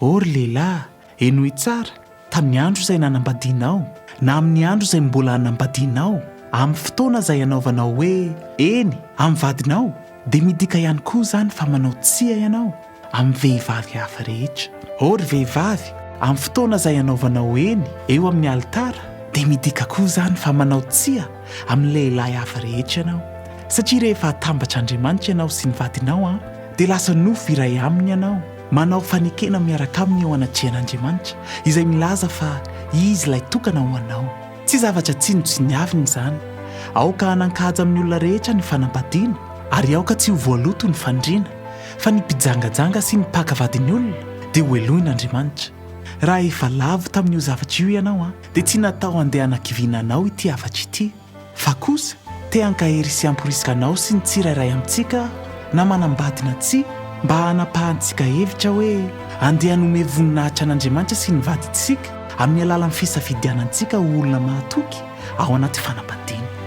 Ory lehilahy, enoy tsara tamin'ny andro izay nanambadianao na amin'ny andro izay mbola hanambadianao, amin'ny fotoana izay anaovanao hoe eny amin'ny vadinao, dia midika ihany koa izany fa manao tsia ianao amin'ny vehivavy hafa rehetra. Ory vehivavy, amin'ny fotoana izay anaovanao eny eo amin'ny alitara, dia midika koa izany fa manao tsia amin'ny lehilahy hafa rehetra ianao. Satria rehefa atambatra Andriamanitra ianao sy ny vadinao dia lasa nofo iray aminy ianao, manao fanekena miaraka aminy eo anatrehan'Andriamanitra izay milaza fa izy ilay tokana ho anao. Tsy zavatra tsinotsiniavina izany. Aoka hanan-kaja amin'ny olona rehetra ny fanambadiana, ary aoka tsy ho voaloto ny fandriana, fa ny mpijangajanga sy ny mpaka vadin'olona dia hohelohin'Andriamanitra. Raha efa lavo tamin'io zavatra io ianao dia tsy natao handeha hanakivinanao ity havatra ity, fa kosa te hankahery sy hamporisika anao sy ny tsirairay amintsika na manambadina tsia mba hanapahantsika hevitra hoe andeha hanome voninahitra an'Andriamanitra sy ny vadintsika amin'ny alalan'ny fisafidianantsika ho olona mahatoky ao anaty fanambadiana.